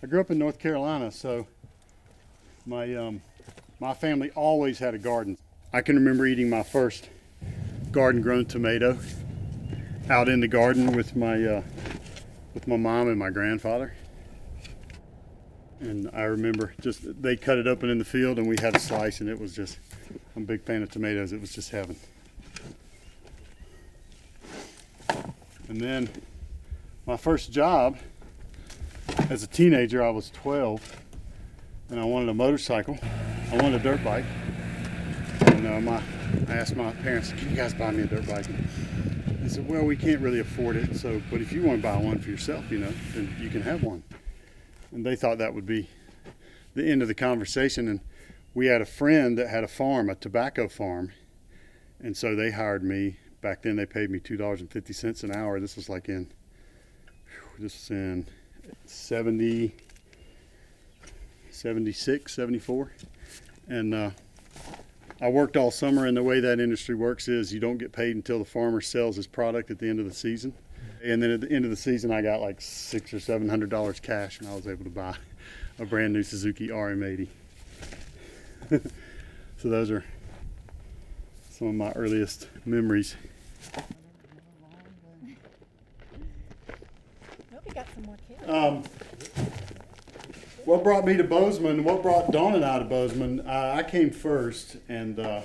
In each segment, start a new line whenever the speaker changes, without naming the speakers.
I grew up in North Carolina, so my family always had a garden. I can remember eating my first garden-grown tomato out in the garden with my mom and my grandfather. And I remember just they cut it open in the field and we had a slice, and it was just, I'm a big fan of tomatoes. It was just heaven. And then my first job as a teenager, I was 12, and I wanted a motorcycle. I wanted a dirt bike. And I asked my parents, "Can you guys buy me a dirt bike?" They said, "Well, we can't really afford it, but if you want to buy one for yourself, then you can have one." And they thought that would be the end of the conversation. And we had a friend that had a farm, a tobacco farm, and so they hired me. Back then, they paid me $2.50 an hour. This was in 70, 76, 74. And I worked all summer, and the way that industry works is you don't get paid until the farmer sells his product at the end of the season. And then at the end of the season, I got like $600 or $700 cash, and I was able to buy a brand new Suzuki RM80. So those are some of my earliest memories.
We got some more kids.
What brought me to Bozeman? What brought Dawn and I to Bozeman? I came first, and I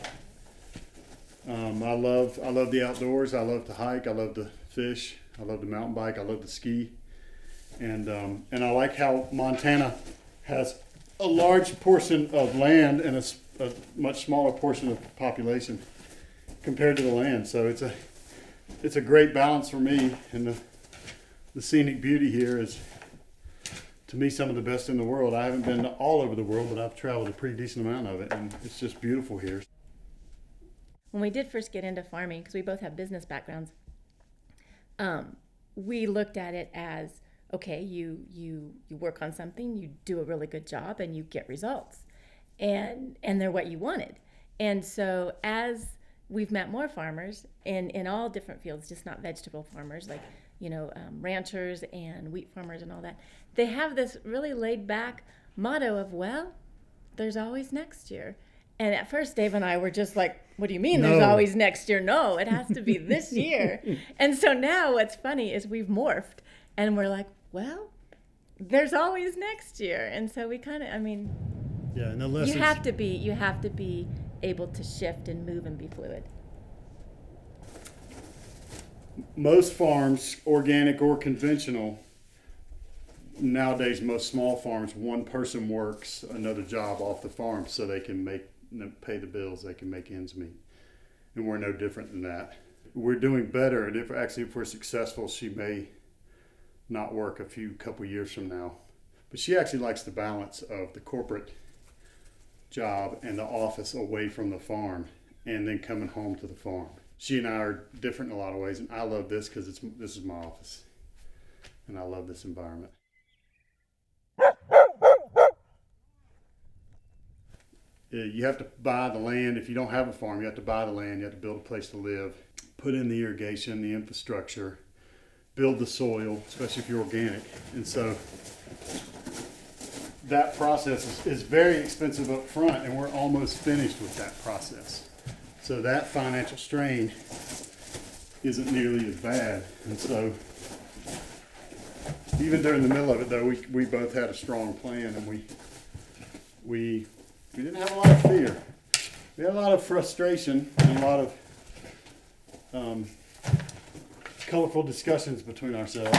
love the outdoors. I love to hike. I love to fish. I love to mountain bike. I love to ski, and I like how Montana has a large portion of land and a much smaller portion of population compared to the land. So it's a great balance for me, and the scenic beauty here is, to me, some of the best in the world. I haven't been all over the world, but I've traveled a pretty decent amount of it, and it's just beautiful here.
When we did first get into farming, because we both have business backgrounds, we looked at it as, okay, you work on something, you do a really good job, and you get results, and they're what you wanted. And so as we've met more farmers in all different fields, just not vegetable farmers, like ranchers and wheat farmers and all that, they have this really laid back motto of, well, there's always next year. And at first, Dave and I were just like, what do you mean there's always next year? No, it has to be this year. And so now what's funny is we've morphed, and we're like, well, there's always next year. And so we kind of,
yeah, and the lessons,
you have to be able to shift and move and be fluid.
Most farms, organic or conventional, nowadays most small farms, one person works another job off the farm so they can pay the bills, they can make ends meet. And we're no different than that. We're doing better. If we're successful, she may not work a couple years from now. But she actually likes the balance of the corporate job and the office away from the farm, and then coming home to the farm. She and I are different in a lot of ways, and I love this because this is my office, and I love this environment. You have to buy the land. If you don't have a farm, you have to buy the land. You have to build a place to live, put in the irrigation, the infrastructure, build the soil, especially if you're organic. And so that process is very expensive up front, and we're almost finished with that process. So that financial strain isn't nearly as bad. And so even during the middle of it, though, we both had a strong plan, and we didn't have a lot of fear. We had a lot of frustration and a lot of colorful discussions between ourselves.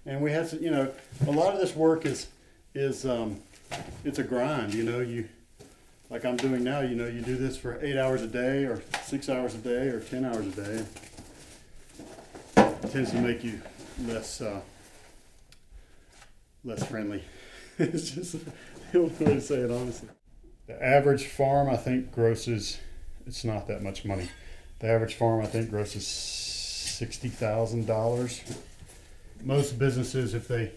And we had to, a lot of this work is it's a grind. Like I'm doing now, you do this for 8 hours a day or 6 hours a day or 10 hours a day. It tends to make you less friendly. It's just the only way to say it, honestly. The average farm, I think, grosses, it's not that much money. The average farm, I think, grosses $60,000. Most businesses, if they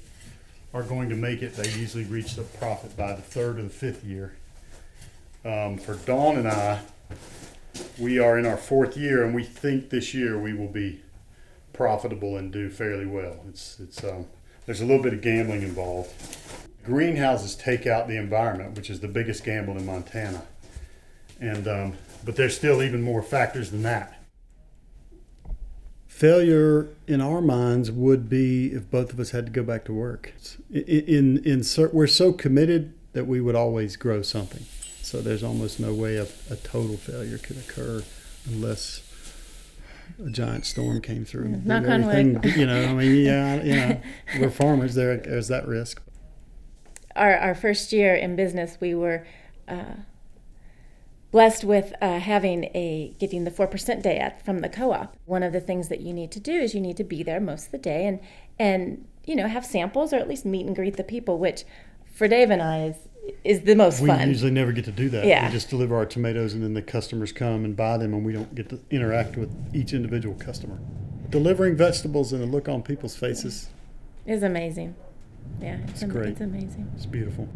are going to make it, they usually reach the profit by the third or the fifth year. For Dawn and I, we are in our fourth year, and we think this year we will be profitable and do fairly well. there's a little bit of gambling involved. Greenhouses take out the environment, which is the biggest gamble in Montana. And but there's still even more factors than that. Failure in our minds would be if both of us had to go back to work. We're so committed that we would always grow something. So there's almost no way a total failure could occur unless a giant storm came through. And
knock on wood.
We're farmers. There's that risk.
Our first year in business, we were blessed with getting the 4% day from the co-op. One of the things that you need to do is you need to be there most of the day and have samples or at least meet and greet the people, which for Dave and I is the most fun.
We usually never get to do that.
Yeah.
We just deliver our tomatoes and then the customers come and buy them and we don't get to interact with each individual customer. Delivering vegetables and the look on people's faces
is amazing. Yeah,
it's great.
It's amazing.
It's beautiful.